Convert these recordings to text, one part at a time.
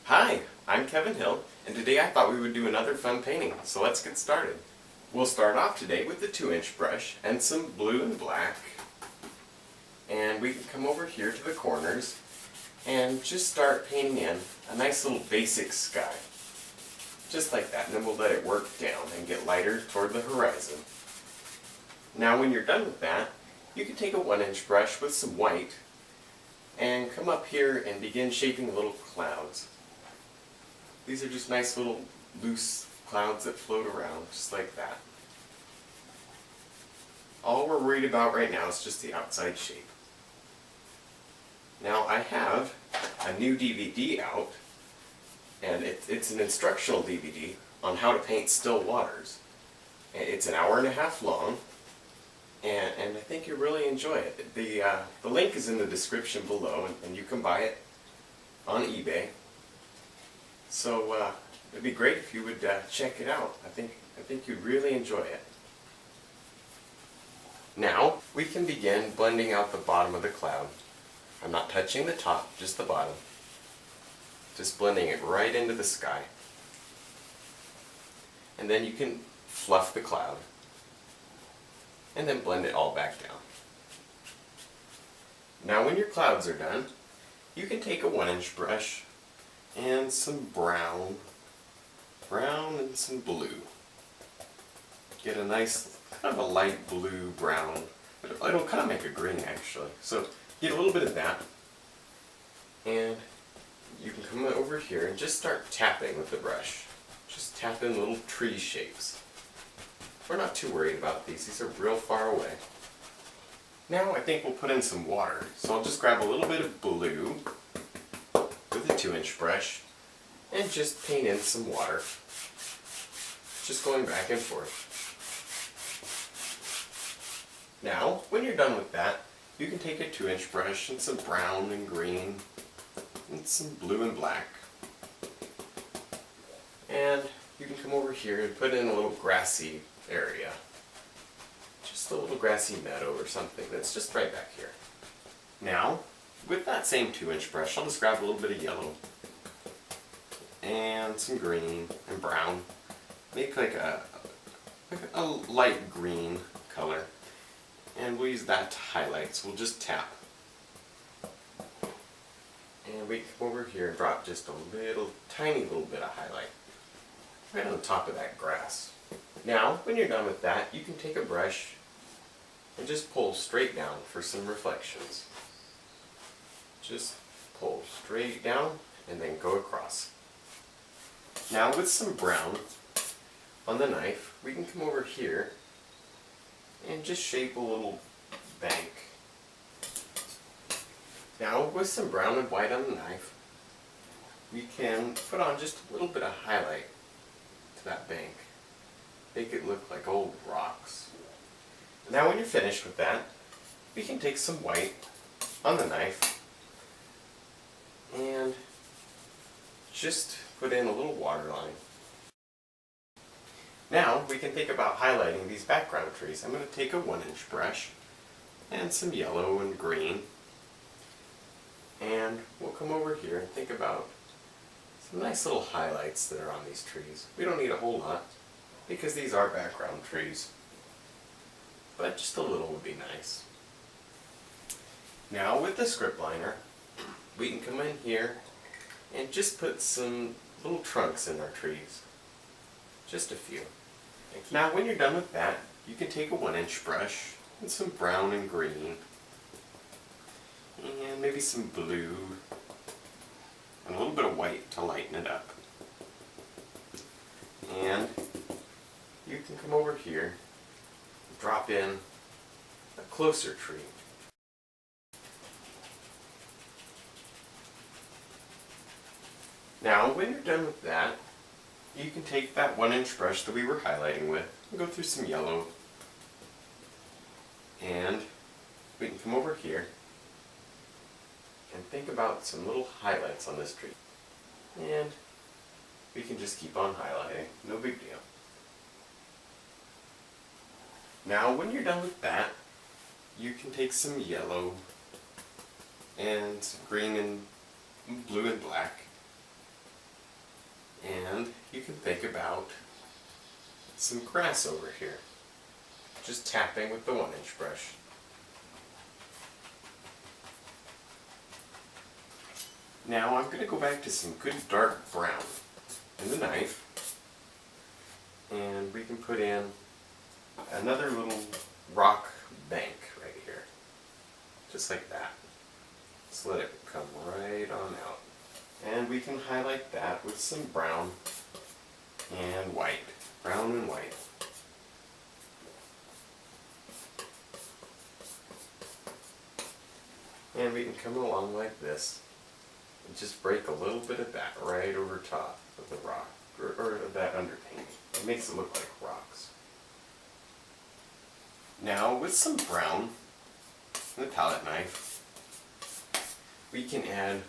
Hi, I'm Kevin Hill, and today I thought we would do another fun painting, so let's get started. We'll start off today with the 2-inch brush and some blue and black, and we can come over here to the corners and just start painting in a nice little basic sky. Just like that, and then we'll let it work down and get lighter toward the horizon. Now when you're done with that, you can take a 1-inch brush with some white and come up here and begin shaping little clouds. These are just nice little loose clouds that float around, just like that. All we're worried about right now is just the outside shape. Now I have a new DVD out, and it's an instructional DVD on how to paint still waters. It's an hour-and-a-half long, and I think you'll really enjoy it. The link is in the description below, and you can buy it on eBay. So it'd be great if you would check it out. I think you'd really enjoy it. Now we can begin blending out the bottom of the cloud. I'm not touching the top, just the bottom. Just blending it right into the sky. And then you can fluff the cloud. And then blend it all back down. Now when your clouds are done, you can take a 1-inch brush and some brown and some blue. Get a nice, kind of a light blue brown. It'll kind of make a green actually. So get a little bit of that, and you can come over here and just start tapping with the brush. Just tap in little tree shapes. We're not too worried about these are real far away. Now I think we'll put in some water. So I'll just grab a little bit of blue with a 2-inch brush and just paint in some water. Just going back and forth. Now, when you're done with that, you can take a 2-inch brush and some brown and green and some blue and black. And you can come over here and put in a little grassy area. Just a little grassy meadow or something that's just right back here. Now, with that same 2-inch brush, I'll just grab a little bit of yellow and some green and brown. Make like a light green color. And we'll use that to highlight, so we'll just tap. And we come over here and drop just a tiny little bit of highlight right on the top of that grass. Now, when you're done with that, you can take a brush and just pull straight down for some reflections. Just pull straight down and then go across. Now with some brown on the knife, we can come over here and just shape a little bank. Now with some brown and white on the knife, we can put on just a little bit of highlight to that bank. Make it look like old rocks. Now when you're finished with that, we can take some white on the knife and just put in a little waterline. Now we can think about highlighting these background trees. I'm going to take a 1-inch brush and some yellow and green, and we'll come over here and think about some nice little highlights that are on these trees. We don't need a whole lot because these are background trees, but just a little would be nice. Now with the script liner, we can come in here and just put some little trunks in our trees. Just a few. Now when you're done with that, you can take a 1-inch brush and some brown and green and maybe some blue and a little bit of white to lighten it up. And you can come over here and drop in a closer tree. Now when you're done with that, you can take that 1-inch brush that we were highlighting with and go through some yellow, and we can come over here and think about some little highlights on this tree, and we can just keep on highlighting, no big deal. Now when you're done with that, you can take some yellow and green and blue and black, And you can think about some grass over here. Just tapping with the 1-inch brush. Now I'm going to go back to some good dark brown in the knife, and we can put in another little rock bank right here, just like that. Just let it come right on out. And we can highlight that with some brown and white. Brown and white. And we can come along like this and just break a little bit of that right over top of the rock, or that underpainting. It makes it look like rocks. Now with some brown and the palette knife, we can add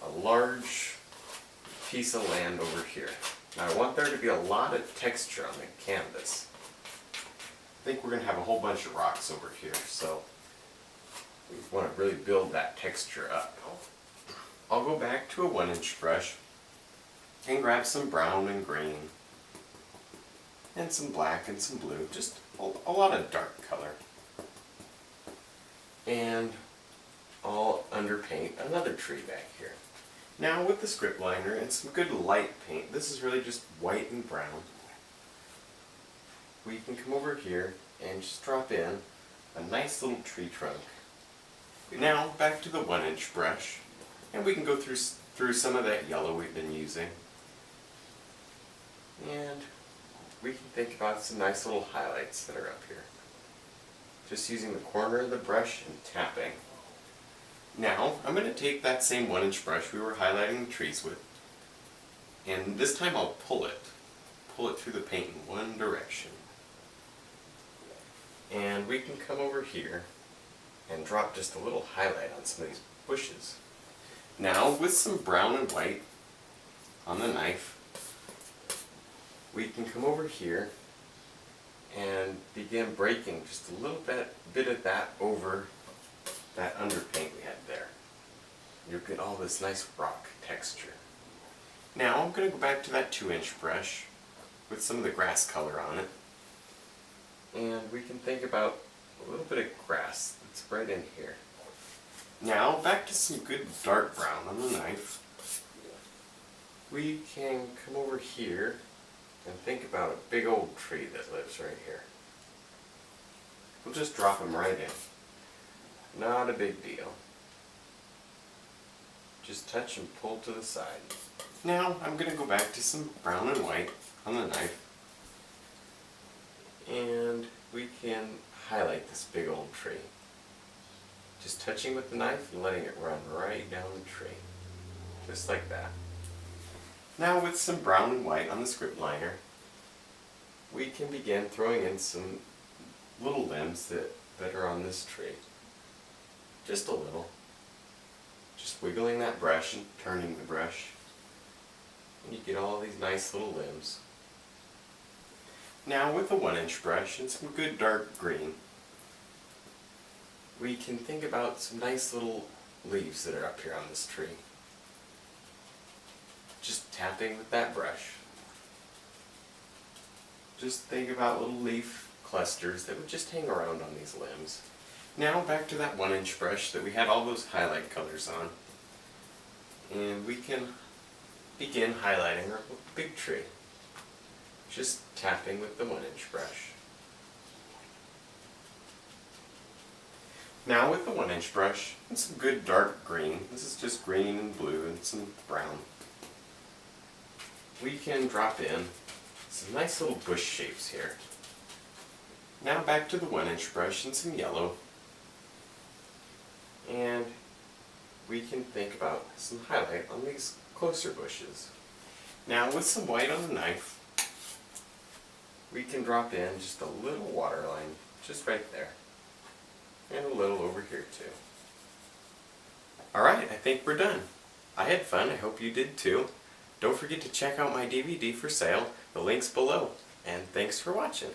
a large piece of land over here. Now I want there to be a lot of texture on the canvas. I think we're going to have a whole bunch of rocks over here, so we want to really build that texture up. I'll go back to a 1-inch brush and grab some brown and green and some black and some blue, just a lot of dark color. And I'll underpaint another tree back here. Now with the script liner and some good light paint, this is really just white and brown, we can come over here and just drop in a nice little tree trunk. Now back to the 1-inch brush, and we can go through some of that yellow we've been using. And we can think about some nice little highlights that are up here. Just using the corner of the brush and tapping. Now I'm going to take that same 1-inch brush we were highlighting the trees with, and this time I'll pull it through the paint in one direction. And we can come over here and drop just a little highlight on some of these bushes. Now with some brown and white on the knife, we can come over here and begin breaking just a little bit of that over that underpaint we had there. You'll get all this nice rock texture. Now I'm going to go back to that 2-inch brush with some of the grass color on it, and we can think about a little bit of grass that's right in here. Now back to some good dark brown on the knife. We can come over here and think about a big old tree that lives right here. We'll just drop him right in. Not a big deal. Just touch and pull to the side. Now I'm going to go back to some brown and white on the knife, and we can highlight this big old tree. Just touching with the knife and letting it run right down the tree. Just like that. Now with some brown and white on the script liner, we can begin throwing in some little limbs that are on this tree. Just a little. Just wiggling that brush and turning the brush, and you get all these nice little limbs. Now with a 1-inch brush and some good dark green, we can think about some nice little leaves that are up here on this tree. Just tapping with that brush. Just think about little leaf clusters that would just hang around on these limbs. Now back to that 1-inch brush that we had all those highlight colors on, and we can begin highlighting our big tree. Just tapping with the 1-inch brush. Now with the 1-inch brush and some good dark green, this is just green and blue and some brown, we can drop in some nice little bush shapes here. Now back to the 1-inch brush and some yellow, and we can think about some highlight on these closer bushes. Now with some white on the knife, we can drop in just a little waterline just right there, and a little over here too. Alright, I think we're done. I had fun, I hope you did too. Don't forget to check out my DVD for sale, the link's below, and thanks for watching.